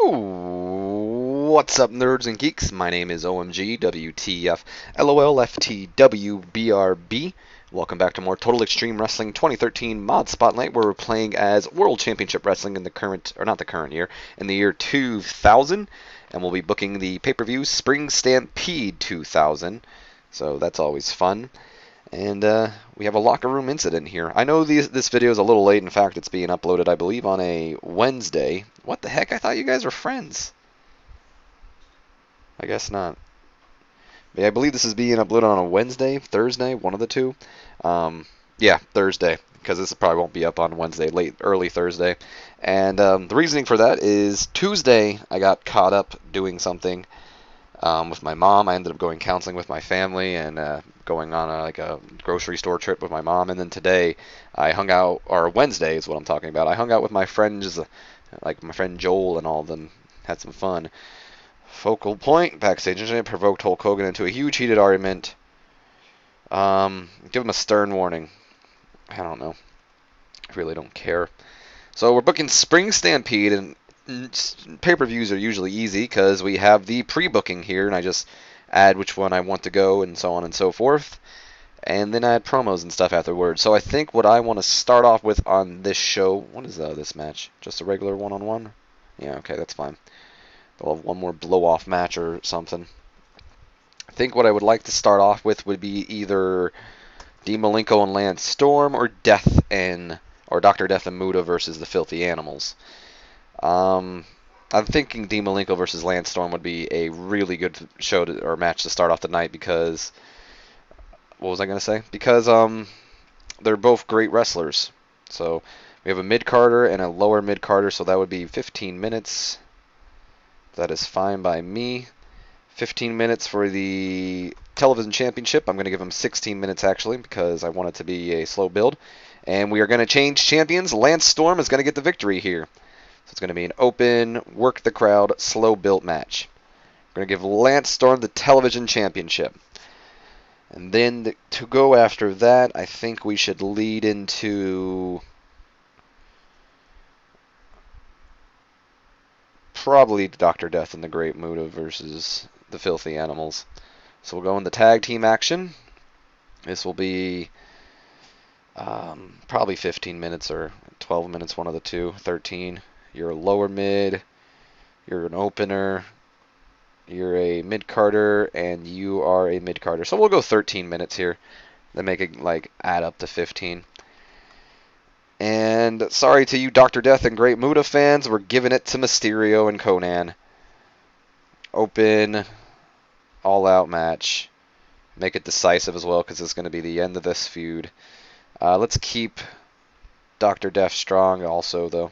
What's up, nerds and geeks? My name is OMG, WTF, LOL, FTW, BRB. Welcome back to more Total Extreme Wrestling 2013 Mod Spotlight, where we're playing as World Championship Wrestling in the current, or not the current year, in the year 2000. And we'll be booking the pay-per-view Spring Stampede 2000. So that's always fun. And we have a locker room incident here. I know this video is a little late. In fact, it's being uploaded, I believe, on a Wednesday. What the heck? I thought you guys were friends. I guess not. But yeah, I believe this is being uploaded on a Wednesday, Thursday, one of the two. Yeah, Thursday, because this probably won't be up on Wednesday, early Thursday. And the reasoning for that is Tuesday I got caught up doing something with my mom. I ended up going counseling with my family and going on a grocery store trip with my mom. And then today I hung out, or Wednesday is what I'm talking about. I hung out with my friends, like my friend Joel and all of them. Had some fun. Focal point, backstage incident provoked Hulk Hogan into a huge heated argument. Give him a stern warning. I don't know. I really don't care. So we're booking Spring Stampede, and pay-per-views are usually easy because we have the pre-booking here, and I just add which one I want to go and so on and so forth. And then I add promos and stuff afterwards. So I think what I want to start off with on this show... What is this match? Just a regular one-on-one? Yeah, okay, that's fine. They'll have one more blow-off match or something. I think what I would like to start off with would be either Dean Malenko and Lance Storm or Dr. Death and Muta versus the Filthy Animals. I'm thinking Dean Malenko versus Lance Storm would be a really good show or match to start off the night because... What was I going to say? Because they're both great wrestlers. So we have a mid-carder and a lower mid-carder, so that would be 15 minutes. That is fine by me. 15 minutes for the television championship. I'm going to give them 16 minutes, actually, because I want it to be a slow build. And we are going to change champions. Lance Storm is going to get the victory here. So it's going to be an open, work the crowd, slow built match. We're going to give Lance Storm the television championship. And then to go after that, I think we should lead into... probably Dr. Death and the Great Muta versus the Filthy Animals. So we'll go in the tag team action. This will be probably 15 minutes or 12 minutes, one of the two. 13. You're a lower mid. You're an opener. You're a mid-carder, and you are a mid-carder. So we'll go 13 minutes here. Then make it add up to 15. And sorry to you Dr. Death and Great Muta fans, we're giving it to Mysterio and Conan. Open, all-out match. Make it decisive as well, because it's going to be the end of this feud. Let's keep Dr. Death strong also, though.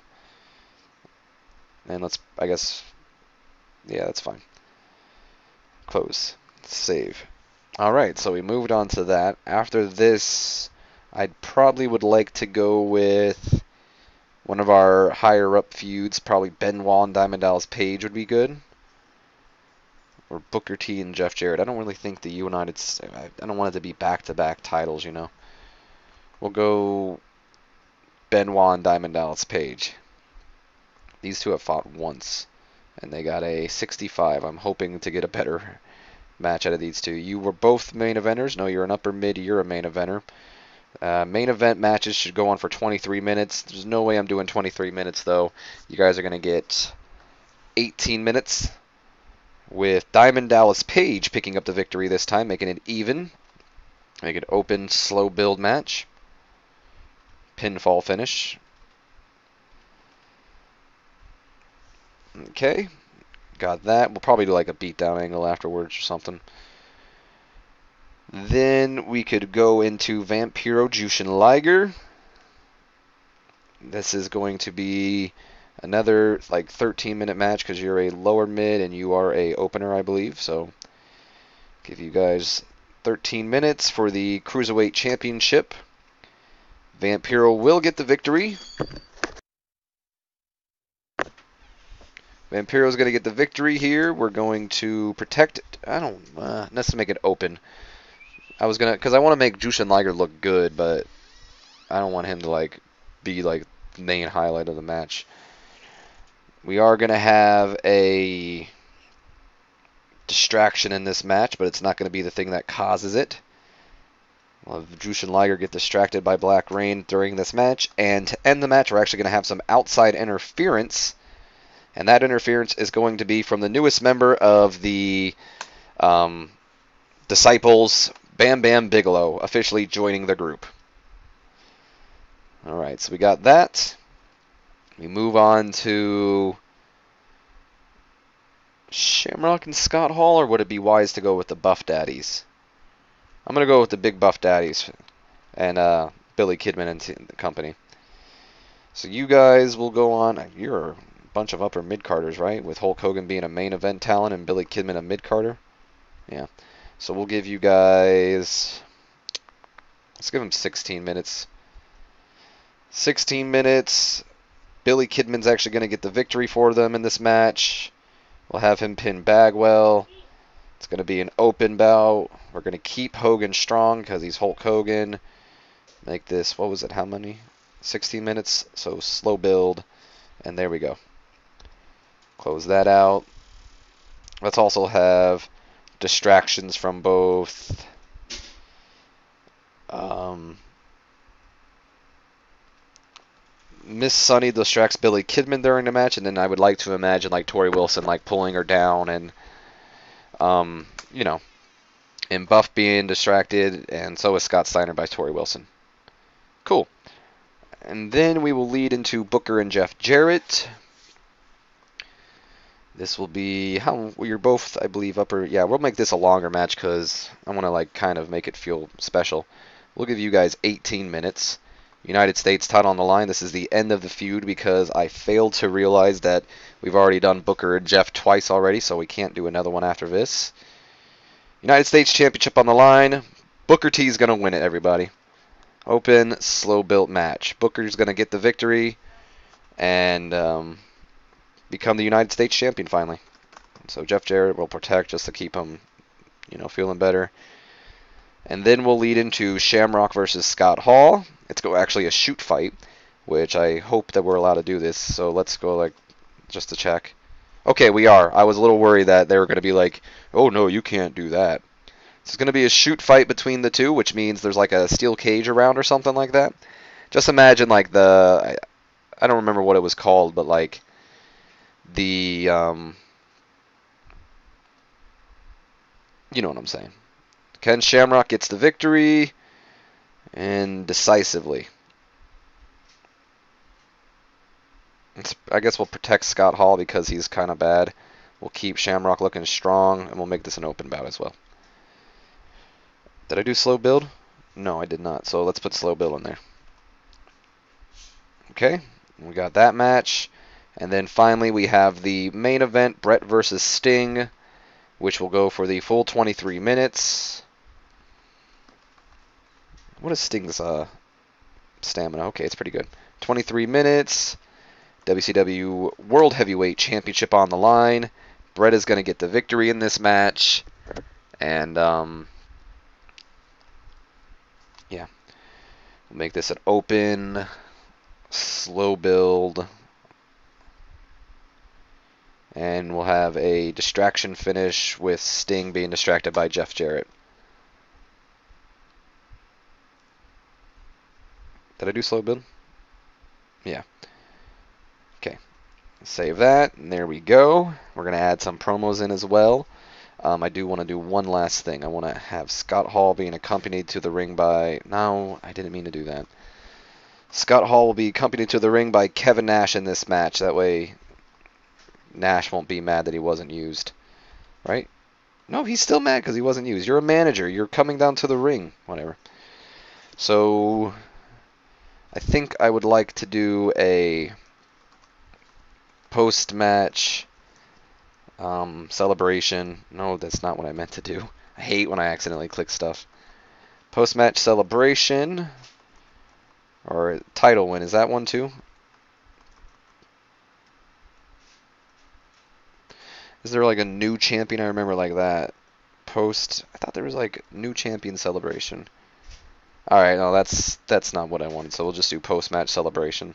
And let's, I guess, yeah, that's fine. Close. Save. Alright, so we moved on to that. After this... I probably would like to go with one of our higher-up feuds. Probably Benoit and Diamond Dallas Page would be good. Or Booker T and Jeff Jarrett. I don't really think the United... I don't want it to be back-to-back titles, you know. We'll go Benoit and Diamond Dallas Page. These two have fought once, and they got a 65. I'm hoping to get a better match out of these two. You were both main eventers. No, you're an upper mid. You're a main eventer. Main event matches should go on for 23 minutes. There's no way I'm doing 23 minutes, though. You guys are going to get 18 minutes with Diamond Dallas Page picking up the victory this time, making it even. Make it open, slow build match. Pinfall finish. Okay. Got that. We'll probably do a beatdown angle afterwards or something. Then we could go into Vampiro Jushin Liger. This is going to be another 13-minute match because you're a lower mid and you are a opener, I believe. So give you guys 13 minutes for the Cruiserweight Championship. Vampiro will get the victory. Vampiro's going to get the victory here. We're going to protect it. Let's make it open. I was because I want to make Jushin Liger look good, but I don't want him to be the main highlight of the match. We are going to have a distraction in this match, but it's not going to be the thing that causes it. We'll have Jushin Liger get distracted by Black Rain during this match, and to end the match, we're actually going to have some outside interference, and that interference is going to be from the newest member of the Disciples, Bam Bam Bigelow, officially joining the group. Alright, so we got that. We move on to Shamrock and Scott Hall, or would it be wise to go with the Buff Daddies? I'm going to go with the Big Buff Daddies and Billy Kidman and the company. So you guys will go on. You're a bunch of upper mid-carders, right? With Hulk Hogan being a main event talent and Billy Kidman a mid-carder? Yeah. So we'll give you guys... Let's give them 16 minutes. 16 minutes. Billy Kidman's actually going to get the victory for them in this match. We'll have him pin Bagwell. It's going to be an open bout. We're going to keep Hogan strong because he's Hulk Hogan. Make this, what was it, how many? 16 minutes, so slow build. And there we go. Close that out. Let's also have distractions from both Miss Sunny distracts Billy Kidman during the match, and then I would like to imagine like Tori Wilson like pulling her down and you know, and Buff being distracted, and so is Scott Steiner by Tori Wilson. Cool. And then we will lead into Booker and Jeff Jarrett. This will be how you're both, I believe, upper. Yeah, we'll make this a longer match because I want to like kind of make it feel special. We'll give you guys 18 minutes. United States title on the line. This is the end of the feud because I failed to realize that we've already done Booker and Jeff twice already, so we can't do another one after this. United States Championship on the line. Booker T is going to win it, everybody. Open, slow-built match. Booker's going to get the victory and become the United States champion finally. So Jeff Jarrett will protect just to keep him, you know, feeling better. And then we'll lead into Shamrock versus Scott Hall. It's actually a shoot fight, which I hope that we're allowed to do this. So let's go like just to check. Okay, we are. I was a little worried that they were going to be like, oh no, you can't do that. So it's going to be a shoot fight between the two, which means there's like a steel cage around or something like that. Just imagine like I don't remember what it was called, but like the you know what I'm saying. Ken Shamrock gets the victory, and decisively. I guess we'll protect Scott Hall because he's kind of bad. We'll keep Shamrock looking strong, and we'll make this an open bout as well. Did I do slow build? No, I did not. So let's put slow build in there. Okay, we got that match. And then finally we have the main event, Brett versus Sting, which will go for the full 23 minutes. What is Sting's stamina? Okay, it's pretty good. 23 minutes. WCW World Heavyweight Championship on the line. Brett is going to get the victory in this match. And, yeah. We'll make this an open, slow build. And we'll have a distraction finish with Sting being distracted by Jeff Jarrett. Did I do slow build? Yeah. Okay. Save that, and there we go. We're going to add some promos in as well. I do want to do one last thing. I want to have Scott Hall being accompanied to the ring by... No, I didn't mean to do that. Scott Hall will be accompanied to the ring by Kevin Nash in this match. That way Nash won't be mad that he wasn't used. Right? No, he's still mad because he wasn't used. You're a manager. You're coming down to the ring. Whatever. So... I think I would like to do a post-match celebration. No, that's not what I meant to do. I hate when I accidentally click stuff. Post-match celebration. Or title win. Is that one too? Is there like a new champion? I remember like that. Post. I thought there was like new champion celebration. Alright, no, that's not what I wanted, so we'll just do post-match celebration.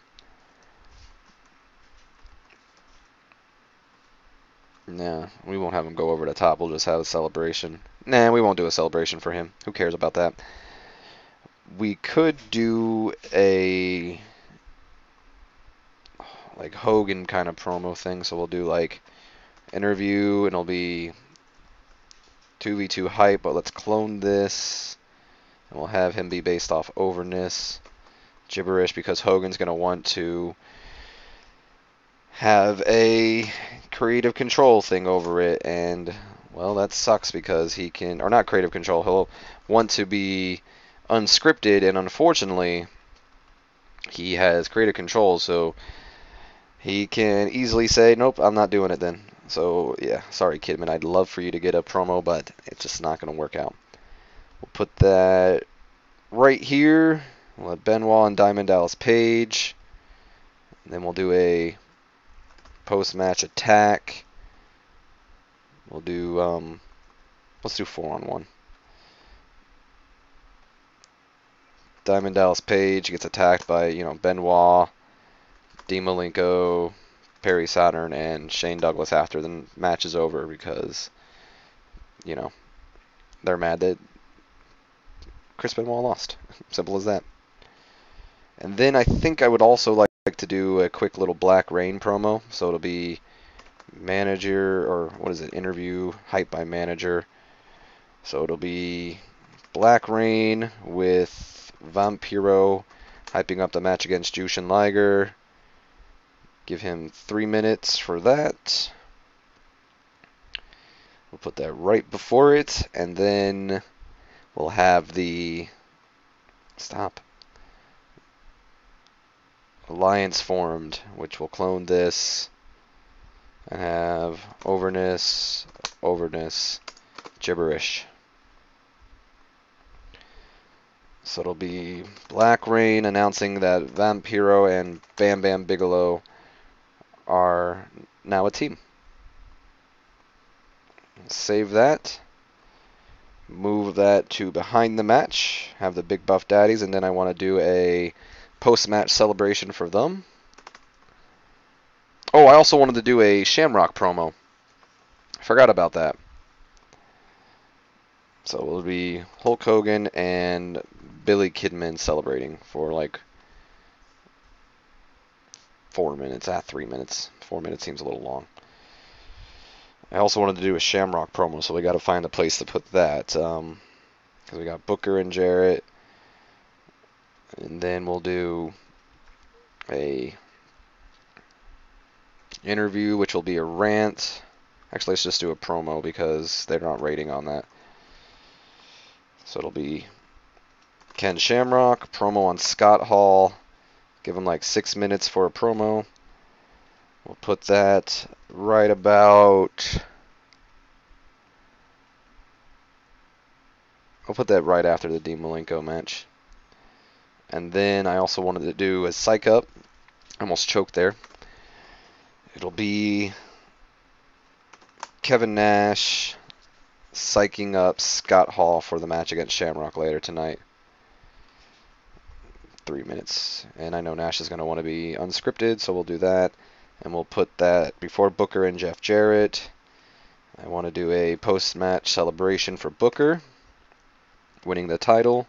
Nah, we won't have him go over the top. We'll just have a celebration. Nah, we won't do a celebration for him. Who cares about that? We could do a like Hogan kind of promo thing. So we'll do like interview, and it'll be 2v2 hype. But let's clone this, and we'll have him be based off overness, gibberish, because Hogan's gonna want to have a creative control thing over it, and well, that sucks because he can, or not creative control, he'll want to be unscripted, and unfortunately he has creative control, so he can easily say, nope, I'm not doing it then. So yeah, sorry Kidman, I'd love for you to get a promo, but it's just not going to work out. We'll put that right here. We'll have Benoit and Diamond Dallas Page, and then we'll do a post-match attack. We'll do, let's do 4-on-1. Diamond Dallas Page gets attacked by, Benoit, Dean Malenko, Perry Saturn, and Shane Douglas after the match is over because, they're mad that Chris Benoit lost. Simple as that. And then I think I would also like to do a quick little Black Rain promo. So it'll be manager, or what is it, interview, hype by manager. So it'll be Black Rain with Vampiro hyping up the match against Jushin Liger. Give him 3 minutes for that. We'll put that right before it, and then we'll have the alliance formed, which will clone this and have overness, gibberish. So it'll be Black Rain announcing that Vampiro and Bam Bam Bigelow are now a team. Save that. Move that to behind the match. Have the Big Buff Daddies, and then I want to do a post-match celebration for them. Oh, I also wanted to do a Shamrock promo. I forgot about that. So it'll be Hulk Hogan and Billy Kidman celebrating for like 4 minutes. 3 minutes. 4 minutes seems a little long. I also wanted to do a Shamrock promo, so we got to find a place to put that. Because we got Booker and Jarrett. And then we'll do a interview, which will be a rant. Actually, let's just do a promo because they're not rating on that. So it'll be Ken Shamrock, promo on Scott Hall. Give him like 6 minutes for a promo. We'll put that right about... I'll put that right after the Dean Malenko match. And then I also wanted to do a psych up. I almost choked there. It'll be Kevin Nash psyching up Scott Hall for the match against Shamrock later tonight. 3 minutes. And I know Nash is going to want to be unscripted, so we'll do that. And we'll put that before Booker and Jeff Jarrett. I want to do a post-match celebration for Booker winning the title.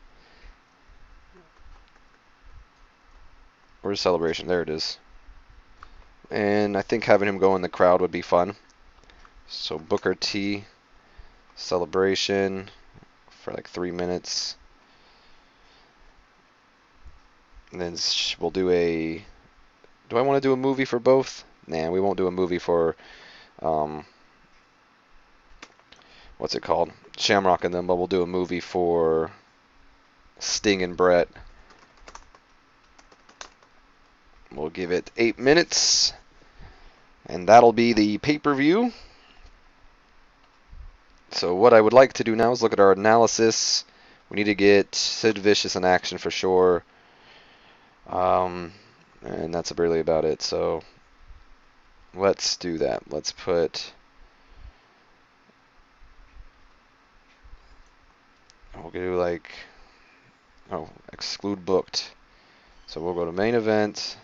Where's celebration? There it is. And I think having him go in the crowd would be fun. So Booker T celebration for like 3 minutes. And then we'll do a... Do I want to do a movie for both? Nah, we won't do a movie for... what's it called? Shamrock and them, but we'll do a movie for Sting and Brett. We'll give it 8 minutes. And that'll be the pay-per-view. So what I would like to do now is look at our analysis. We need to get Sid Vicious in action for sure. And that's really about it. So let's do that. Let's put... We'll do like... Oh, exclude booked. So we'll go to main event.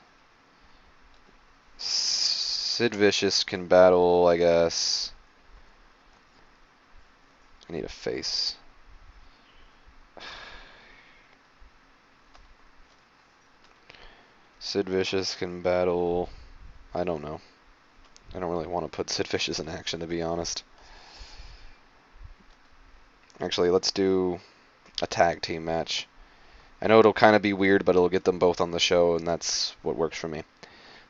Sid Vicious can battle, I guess. I need a face. Sid Vicious can battle. I don't know. I don't really want to put Sid Vicious in action, to be honest. Actually, let's do a tag team match. I know it'll kind of be weird, but it'll get them both on the show, and that's what works for me.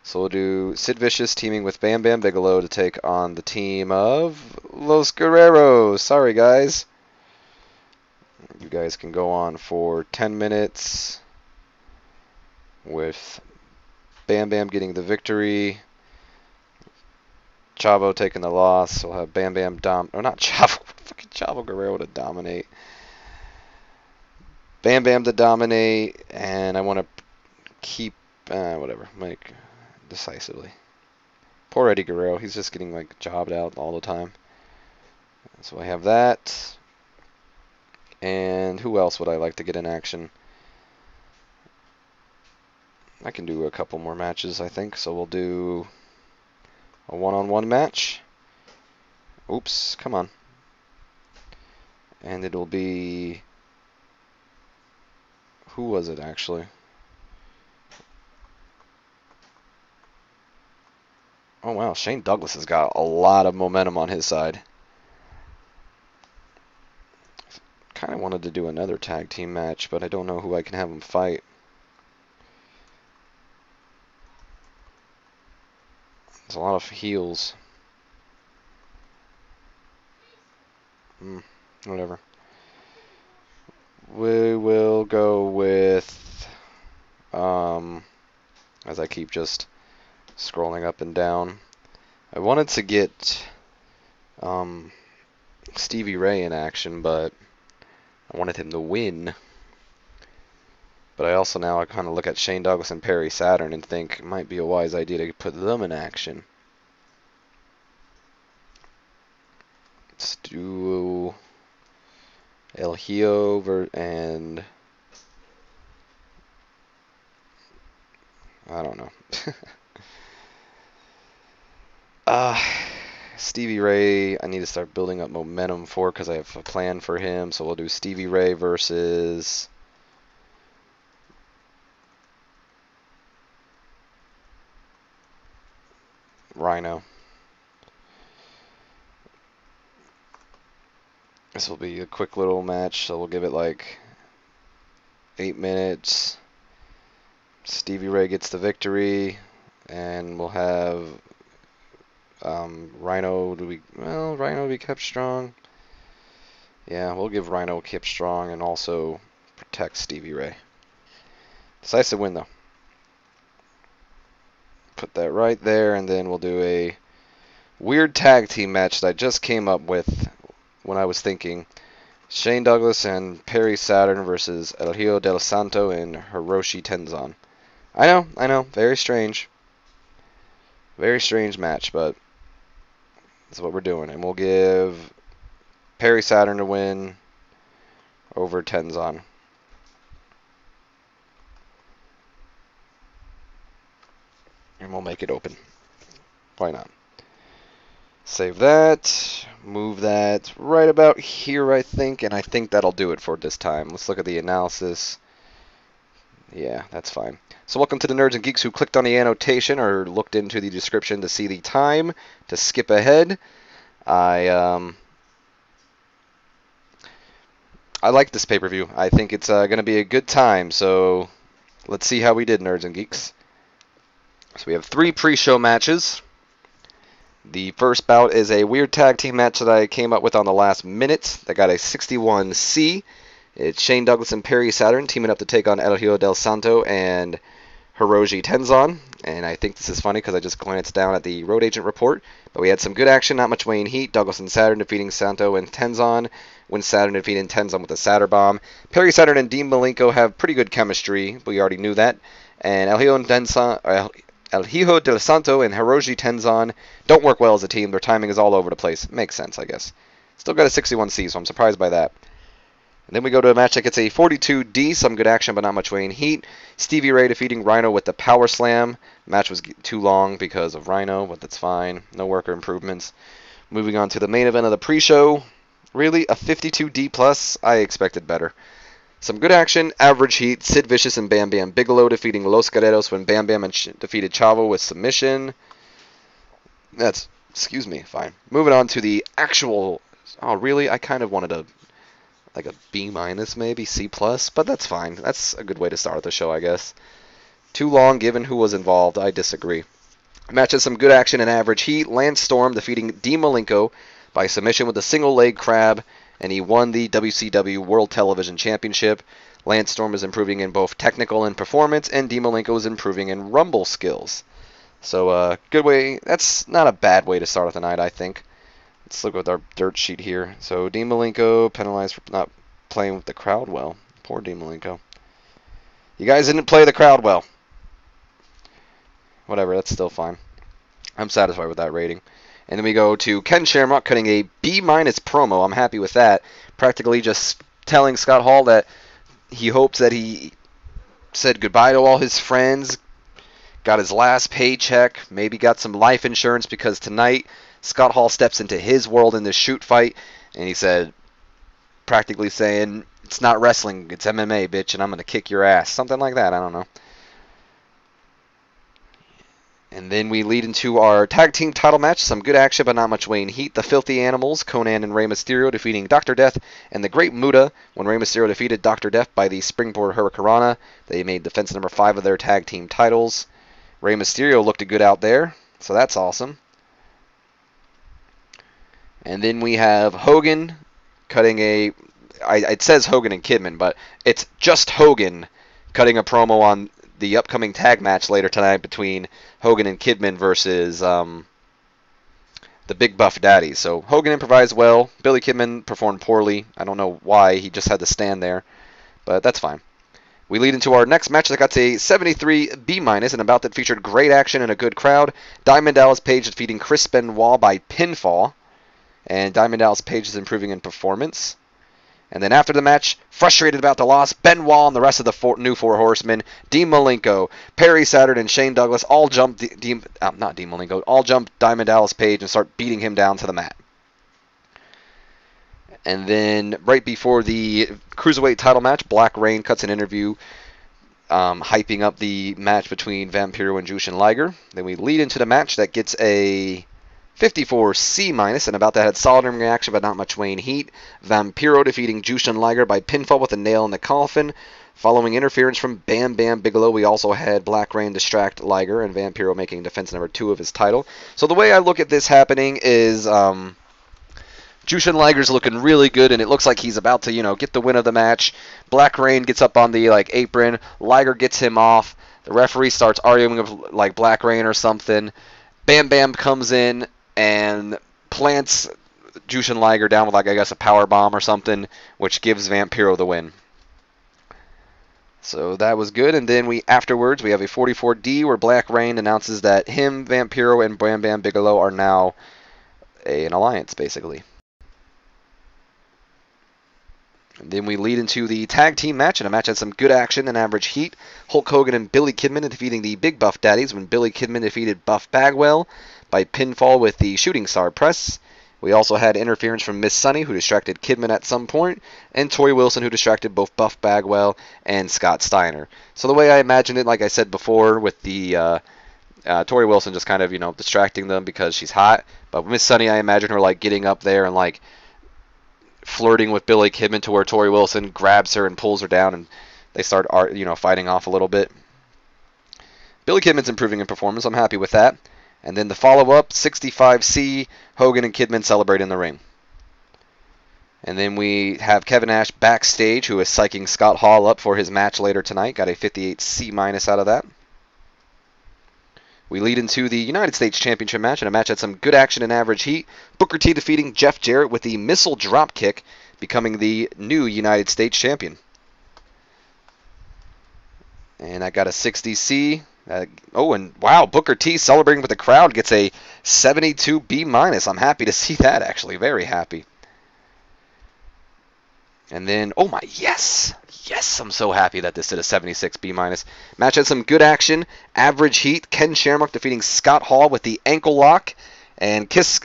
So we'll do Sid Vicious teaming with Bam Bam Bigelow to take on the team of Los Guerreros. Sorry, guys. You guys can go on for 10 minutes with Bam Bam getting the victory. Chavo taking the loss. We'll have Bam Bam not Chavo. Fucking Chavo Guerrero to dominate. Bam Bam to dominate, and I want to keep whatever, Mike decisively. Poor Eddie Guerrero, he's just getting like jobbed out all the time. So I have that. And who else would I like to get in action? I can do a couple more matches, I think. So we'll do a one-on-one match. Oops, come on. And it'll be... Who was it, actually? Oh, wow. Shane Douglas has got a lot of momentum on his side. Kind of wanted to do another tag team match, but I don't know who I can have him fight. There's a lot of heels. Whatever. We will go with, as I keep just scrolling up and down, I wanted to get Stevie Ray in action, but I wanted him to win. But I also now I kind of look at Shane Douglas and Perry Saturn and think it might be a wise idea to put them in action. Let's do El Hijo and I don't know. Stevie Ray, I need to start building up momentum for because I have a plan for him. So we'll do Stevie Ray versus Rhino. This will be a quick little match, so we'll give it like 8 minutes. Stevie Ray gets the victory, and we'll have Rhino. Rhino to be kept strong. Yeah, we'll give Rhino kept strong and also protect Stevie Ray. Decisive win though. Put that right there, and then we'll do a weird tag team match that I just came up with when I was thinking. Shane Douglas and Perry Saturn versus El Hijo del Santo and Hiroshi Tenzan. I know, very strange. Very strange match, but that's what we're doing. And we'll give Perry Saturn to win over Tenzan. And we'll make it open. Why not? Save that. Move that right about here, I think. And I think that'll do it for this time. Let's look at the analysis. Yeah, that's fine. So welcome to the Nerds and Geeks who clicked on the annotation or looked into the description to see the time, to skip ahead. I like this pay-per-view. I think it's going to be a good time. So let's see how we did, Nerds and Geeks. So we have 3 pre-show matches. The first bout is a weird tag team match that I came up with on the last minute. That got a 61C. It's Shane Douglas and Perry Saturn teaming up to take on El Hijo del Santo and Hiroshi Tenzan. And I think this is funny because I just glanced down at the Road Agent report. But we had some good action, not much weighing heat. Douglas and Saturn defeating Santo and Tenzan, when Saturn defeating Tenzan with a Saturn Bomb. Perry Saturn and Dean Malenko have pretty good chemistry. We already knew that. And El Hijo del Santo and Hiroshi Tenzan don't work well as a team. Their timing is all over the place. Makes sense, I guess. Still got a 61C, so I'm surprised by that. And then we go to a match that gets a 42D, some good action but not much weight and heat. Stevie Ray defeating Rhino with the Power Slam. Match was too long because of Rhino, but that's fine. No worker improvements. Moving on to the main event of the pre-show. Really, a 52D plus? I expected better. Some good action, average heat. Sid Vicious and Bam Bam Bigelow defeating Los Guerreros when Bam Bam defeated Chavo with submission. That's, excuse me, fine. Moving on to the actual... Oh, really? I kind of wanted a B minus maybe, C plus, but that's fine. That's a good way to start the show, I guess. Too long given who was involved. I disagree. Match has some good action and average heat. Lance Storm defeating Dean Malenko by submission with a single leg crab, and he won the WCW World Television Championship. Lance Storm is improving in both technical and performance, and Dean Malenko is improving in rumble skills. So, good way. That's not a bad way to start off the night, I think. Let's look at our dirt sheet here. So, Dean Malenko penalized for not playing with the crowd well. Poor Dean Malenko. You guys didn't play the crowd well. Whatever, that's still fine. I'm satisfied with that rating. And then we go to Ken Shamrock cutting a B minus promo. I'm happy with that. Practically just telling Scott Hall that he hopes that he said goodbye to all his friends, got his last paycheck, maybe got some life insurance, because tonight Scott Hall steps into his world in this shoot fight, and he said, practically saying, it's not wrestling, it's MMA, bitch, and I'm going to kick your ass. Something like that, I don't know. And then we lead into our tag team title match. Some good action, but not much weight and heat. The Filthy Animals, Conan and Rey Mysterio defeating Dr. Death and the Great Muta when Rey Mysterio defeated Dr. Death by the Springboard Hurricanrana. They made defense number 5 of their tag team titles. Rey Mysterio looked good out there, so that's awesome. And then we have Hogan cutting a... it says Hogan and Kidman, but it's just Hogan cutting a promo on the upcoming tag match later tonight between Hogan and Kidman versus the Big Buff Daddies. So Hogan improvised well. Billy Kidman performed poorly. I don't know why. He just had to stand there, but that's fine. We lead into our next match that got a 73 B minus, and about that featured great action and a good crowd. Diamond Dallas Page defeating Chris Benoit by pinfall, and Diamond Dallas Page is improving in performance. And then after the match, frustrated about the loss, Benoit and the rest of the new Four Horsemen, Dean Malenko, Perry Saturn, and Shane Douglas all jumped all jumped Diamond Dallas Page and start beating him down to the mat. And then right before the Cruiserweight title match, Black Rain cuts an interview hyping up the match between Vampiro and Jushin Liger. Then we lead into the match that gets a 54 C minus, and about that had solid ring reaction but not much weight and heat. Vampiro defeating Jushin Liger by pinfall with a nail in the coffin. Following interference from Bam Bam Bigelow, we also had Black Rain distract Liger, and Vampiro making defense number 2 of his title. So the way I look at this happening is Jushin Liger's looking really good, and it looks like he's about to, get the win of the match. Black Rain gets up on the apron. Liger gets him off. The referee starts arguing with Black Rain or something. Bam Bam comes in and plants Jushin Liger down with, I guess, a power bomb or something, which gives Vampiro the win. So that was good. And then afterwards, we have a 44D where Black Rain announces that him, Vampiro, and Bam Bam Bigelow are now an alliance, basically. And then we lead into the tag team match, and a match had some good action and average heat. Hulk Hogan and Billy Kidman defeating the Big Buff Daddies when Billy Kidman defeated Buff Bagwell by pinfall with the Shooting Star Press. We also had interference from Miss Sunny, who distracted Kidman at some point, and Tori Wilson, who distracted both Buff Bagwell and Scott Steiner. So the way I imagined it, like I said before, with the Tori Wilson just kind of, distracting them because she's hot. But Miss Sunny, I imagine her, getting up there and, flirting with Billy Kidman to where Tori Wilson grabs her and pulls her down, and they start, fighting off a little bit. Billy Kidman's improving in performance. I'm happy with that. And then the follow-up, 65C, Hogan and Kidman celebrate in the ring. And then we have Kevin Nash backstage, who is psyching Scott Hall up for his match later tonight. Got a 58C minus out of that. We lead into the United States Championship match, and a match had some good action and average heat. Booker T defeating Jeff Jarrett with the missile drop kick, becoming the new United States Champion. And I got a 60C. And wow, Booker T celebrating with the crowd gets a 72 B minus. I'm happy to see that, actually. Very happy. And then, oh my, yes! Yes, I'm so happy that this did a 76 B-. Match had some good action. Average heat. Ken Shamrock defeating Scott Hall with the ankle lock. And kiss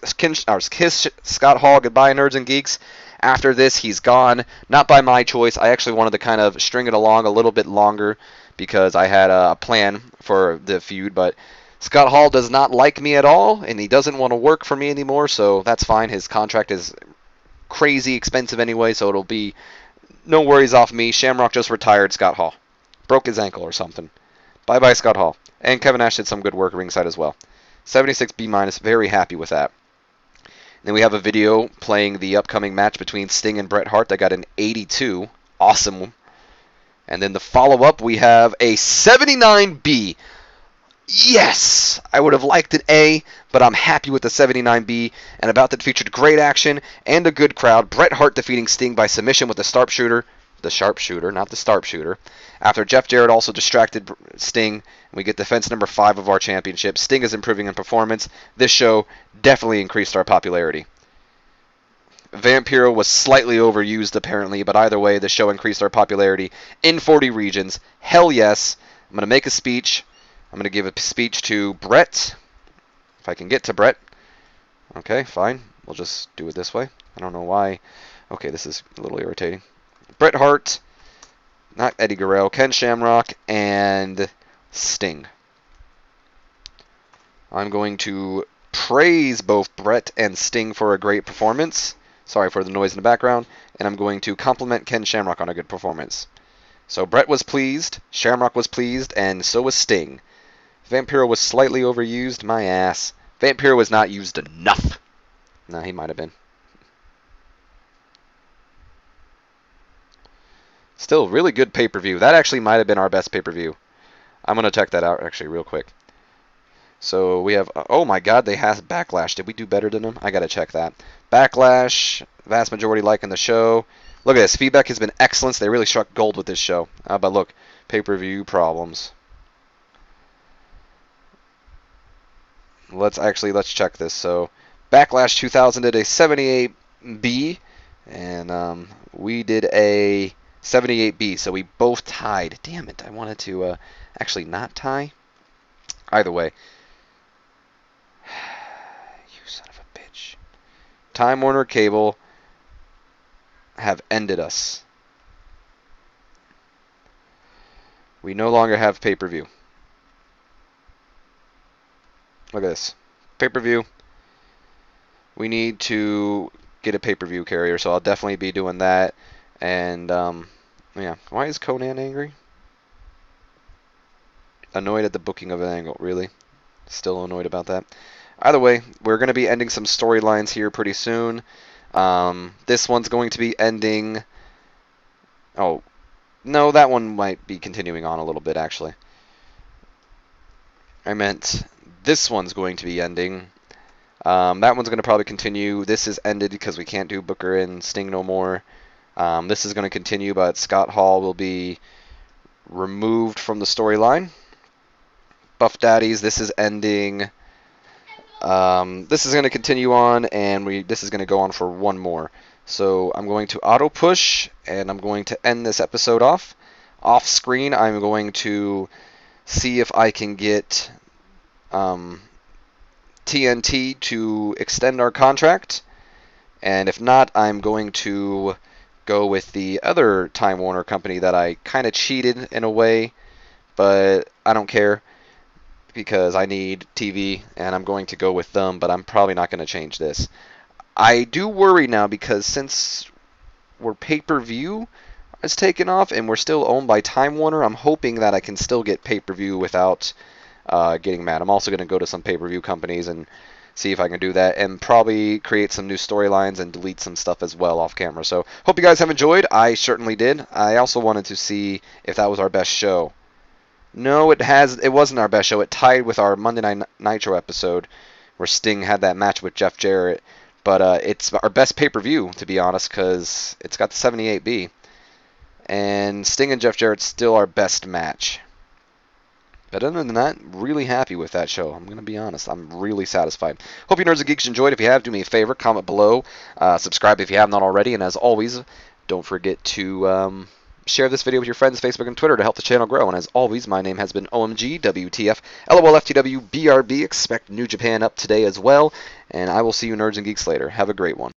Scott Hall goodbye, nerds and geeks. After this, he's gone. Not by my choice. I actually wanted to kind of string it along a little bit longer because I had a plan for the feud, but Scott Hall does not like me at all, and he doesn't want to work for me anymore, so that's fine. His contract is crazy expensive anyway, so it'll be no worries off me. Shamrock just retired Scott Hall. Broke his ankle or something. Bye-bye, Scott Hall. And Kevin Nash did some good work ringside as well. 76 B-. Very happy with that. Then we have a video playing the upcoming match between Sting and Bret Hart that got an 82. Awesome. And then the follow-up, we have a 79B. Yes! I would have liked an A, but I'm happy with the 79B. And about that featured great action and a good crowd. Bret Hart defeating Sting by submission with the sharpshooter. The sharpshooter, not the sharpshooter. After Jeff Jarrett also distracted Sting, we get defense number 5 of our championship. Sting is improving in performance. This show definitely increased our popularity. Vampiro was slightly overused apparently, but either way, the show increased our popularity in 40 regions. Hell yes. I'm going to make a speech. I'm going to give a speech to Bret. If I can get to Bret. Okay, fine. We'll just do it this way. I don't know why. Okay, this is a little irritating. Bret Hart, not Eddie Guerrero, Ken Shamrock, and Sting. I'm going to praise both Bret and Sting for a great performance. Sorry for the noise in the background. And I'm going to compliment Ken Shamrock on a good performance. So Bret was pleased, Shamrock was pleased, and so was Sting. Vampiro was slightly overused, my ass. Vampiro was not used enough. No, he might have been. Still, really good pay-per-view. That actually might have been our best pay-per-view. I'm going to check that out actually real quick. So we have, oh my god, they have Backlash. Did we do better than them? I got to check that. Backlash, vast majority liking the show. Look at this. Feedback has been excellent. They really struck gold with this show. But look, pay-per-view problems. Let's check this. So Backlash 2000 did a 78B, and we did a 78B. So we both tied. Damn it! I wanted to actually not tie. Either way. You son of a bitch. Time Warner Cable have ended us. We no longer have pay-per-view. Look at this. Pay-per-view. We need to get a pay-per-view carrier, so I'll definitely be doing that. And, yeah. Why is Conan angry? Annoyed at the booking of an angle. Really? Still annoyed about that. Either way, we're going to be ending some storylines here pretty soon. This one's going to be ending... Oh, no, that one might be continuing on a little bit, actually. I meant this one's going to be ending. That one's going to probably continue. This is ended because we can't do Booker and Sting no more. This is going to continue, but Scott Hall will be removed from the storyline. Buff Daddies, this is ending. This is going to continue on, and this is going to go on for one more. So I'm going to auto push, and I'm going to end this episode off. Off screen, I'm going to see if I can get TNT to extend our contract, and if not, I'm going to go with the other Time Warner company that I kind of cheated in a way, but I don't care because I need TV, and I'm going to go with them, but I'm probably not going to change this. I do worry now because since we're pay-per-view is taken off and we're still owned by Time Warner, I'm hoping that I can still get pay-per-view without getting mad. I'm also going to go to some pay-per-view companies and see if I can do that and probably create some new storylines and delete some stuff as well off camera. So hope you guys have enjoyed. I certainly did. I also wanted to see if that was our best show. No, it wasn't our best show. It tied with our Monday Night Nitro episode where Sting had that match with Jeff Jarrett. But it's our best pay-per-view, to be honest, because it's got the 78B. And Sting and Jeff Jarrett's still our best match. But other than that, really happy with that show. I'm going to be honest. I'm really satisfied. Hope you nerds and geeks enjoyed. If you have, do me a favor. Comment below. Subscribe if you have not already. And as always, Don't forget to share this video with your friends, Facebook, and Twitter to help the channel grow. And as always, my name has been OMG, WTF, LOL, FTW, BRB. Expect New Japan up today as well. And I will see you nerds and geeks later. Have a great one.